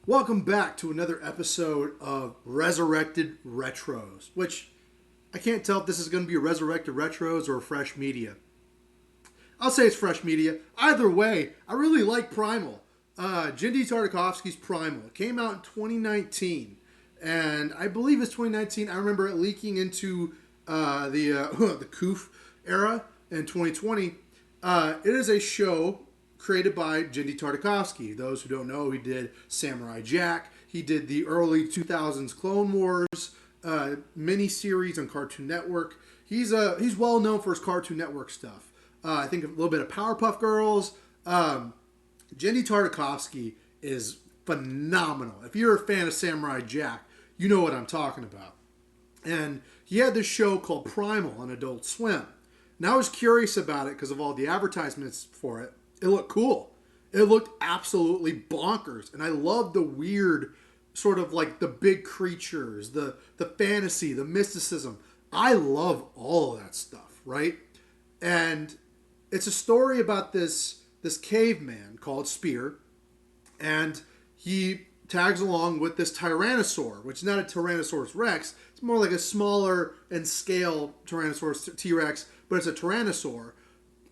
Welcome back to another episode of Resurrected Retros, which I can't tell if this is going to be a Resurrected Retros or a Fresh Media. I'll say it's Fresh Media. Either way, I really like Primal. Genndy Tartakovsky's Primal. It came out in 2019, and I believe it's 2019. I remember it leaking into the Koof era in 2020. It is a show created by Genndy Tartakovsky. Those who don't know, he did Samurai Jack. He did the early 2000s Clone Wars mini-series on Cartoon Network. He's well known for his Cartoon Network stuff. I think a little bit of Powerpuff Girls. Genndy Tartakovsky is phenomenal. If you're a fan of Samurai Jack, you know what I'm talking about. And he had this show called Primal on Adult Swim. And I was curious about it because of all the advertisements for it. It looked cool. It looked absolutely bonkers. And I love the weird, sort of like the big creatures, the fantasy, the mysticism. I love all of that stuff, right? And it's a story about this caveman called Spear. And he tags along with this Tyrannosaur, which is not a Tyrannosaurus Rex. It's more like a smaller in scale Tyrannosaurus T-Rex, but it's a Tyrannosaur.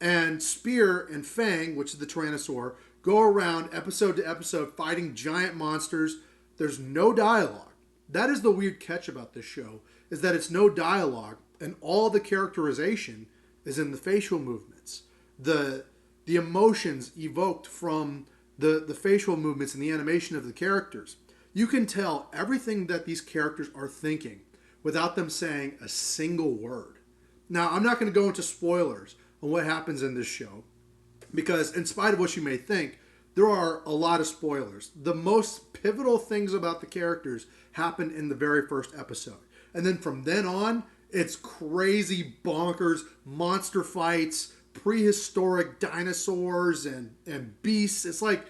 And Spear and Fang, which is the Tyrannosaur, go around episode to episode fighting giant monsters. There's no dialogue. That is the weird catch about this show, is that it's no dialogue, and all the characterization is in the facial movements. The emotions evoked from the facial movements and the animation of the characters. You can tell everything that these characters are thinking without them saying a single word. Now, I'm not going to go into spoilers on what happens in this show, because in spite of what you may think, there are a lot of spoilers. The most pivotal things about the characters happen in the very first episode. And then from then on, it's crazy, bonkers, monster fights, prehistoric dinosaurs and beasts. It's like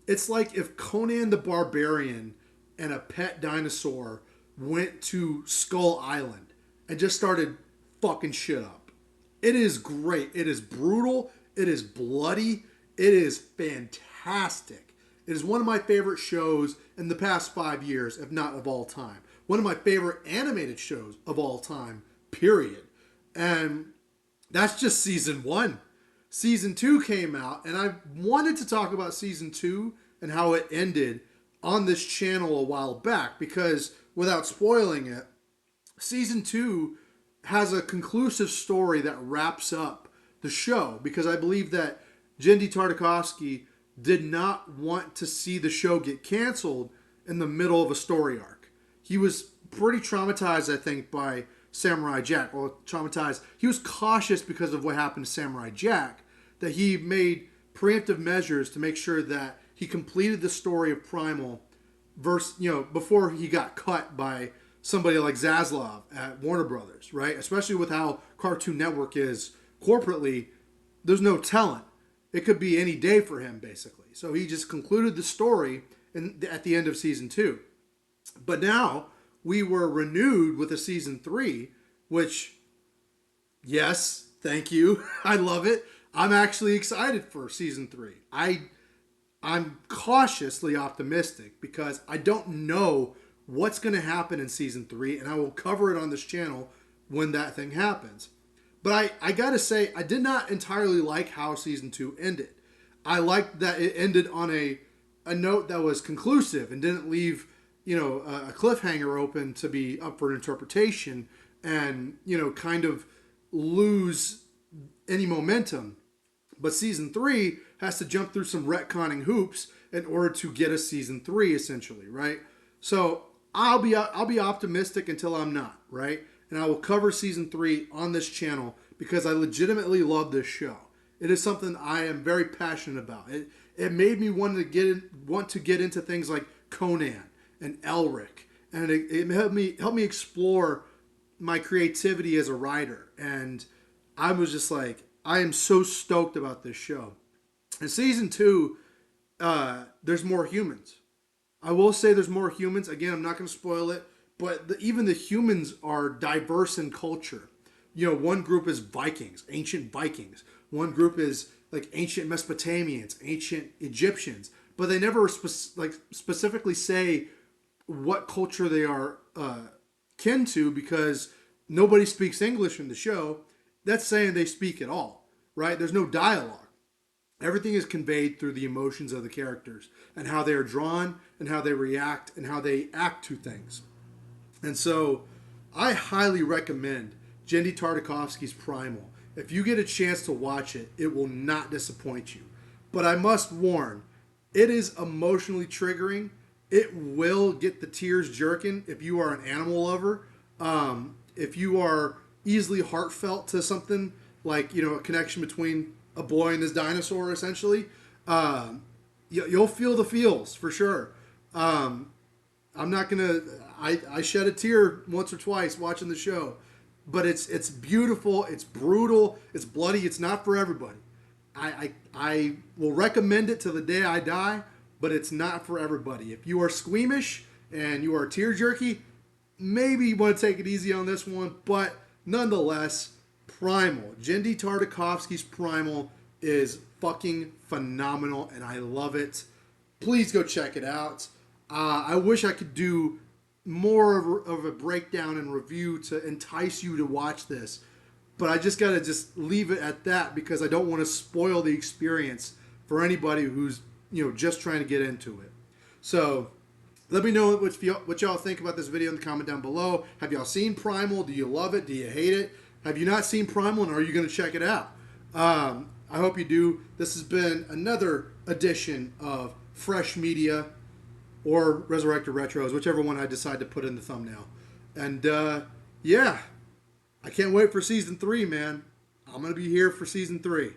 if Conan the Barbarian and a pet dinosaur went to Skull Island and just started fucking shit up. It is great. It is brutal. It is bloody. It is fantastic. It is one of my favorite shows in the past 5 years, if not of all time. One of my favorite animated shows of all time, period. And that's just season 1. Season 2 came out, and I wanted to talk about season 2 and how it ended on this channel a while back, because without spoiling it, season 2 has a conclusive story that wraps up the show, because I believe that Genndy Tartakovsky did not want to see the show get canceled in the middle of a story arc. He was pretty traumatized, I think, by Samurai Jack. Well, traumatized. He was cautious because of what happened to Samurai Jack, that he made preemptive measures to make sure that he completed the story of Primal before he got cut by somebody like Zaslav at Warner Brothers, right? Especially with how Cartoon Network is corporately, there's no telling. It could be any day for him, basically. So he just concluded the story at the end of season 2. But now we were renewed with a season 3, which, yes, thank you. I love it. I'm actually excited for season 3. I'm cautiously optimistic because I don't know what's going to happen in season 3, and I will cover it on this channel when that thing happens. But I gotta say, I did not entirely like how season 2 ended. I liked that it ended on a note that was conclusive and didn't leave, a cliffhanger open to be up for interpretation and, kind of lose any momentum. But season 3 has to jump through some retconning hoops in order to get a season 3, essentially, right? So I'll be optimistic until I'm not, right? And I will cover season 3 on this channel because I legitimately love this show. It is something I am very passionate about. It made me want to get into things like Conan and Elric, and it helped me explore my creativity as a writer. And I was just like, I am so stoked about this show. In season 2, there's more humans. I will say there's more humans. Again, I'm not going to spoil it, but even the humans are diverse in culture. One group is Vikings, ancient Vikings. One group is like ancient Mesopotamians, ancient Egyptians. but they never specifically say what culture they are kin to, because nobody speaks English in the show. That's saying they speak at all, right? There's no dialogue. Everything is conveyed through the emotions of the characters and how they are drawn and how they react and how they act to things. And so I highly recommend Genndy Tartakovsky's Primal. If you get a chance to watch it, it will not disappoint you. But I must warn, it is emotionally triggering. It will get the tears jerking if you are an animal lover. If you are easily heartfelt to something like, a connection between a boy and his dinosaur, essentially, you'll feel the feels for sure. I'm not gonna. I shed a tear once or twice watching the show, but it's beautiful. It's brutal. It's bloody. It's not for everybody. I will recommend it to the day I die, but it's not for everybody. If you are squeamish and you are tear jerky, maybe you want to take it easy on this one. But nonetheless, Primal, Genndy Tartakovsky's Primal is fucking phenomenal, and I love it. Please go check it out. I wish I could do more of a breakdown and review to entice you to watch this, but I just gotta leave it at that because I don't want to spoil the experience for anybody who's just trying to get into it. So let me know what y'all think about this video in the comment down below. Have y'all seen Primal? Do you love it? Do you hate it? Have you not seen Primal, and are you going to check it out? I hope you do. This has been another edition of Fresh Media or Resurrected Retros, whichever one I decide to put in the thumbnail. And yeah, I can't wait for Season 3, man. I'm going to be here for Season 3.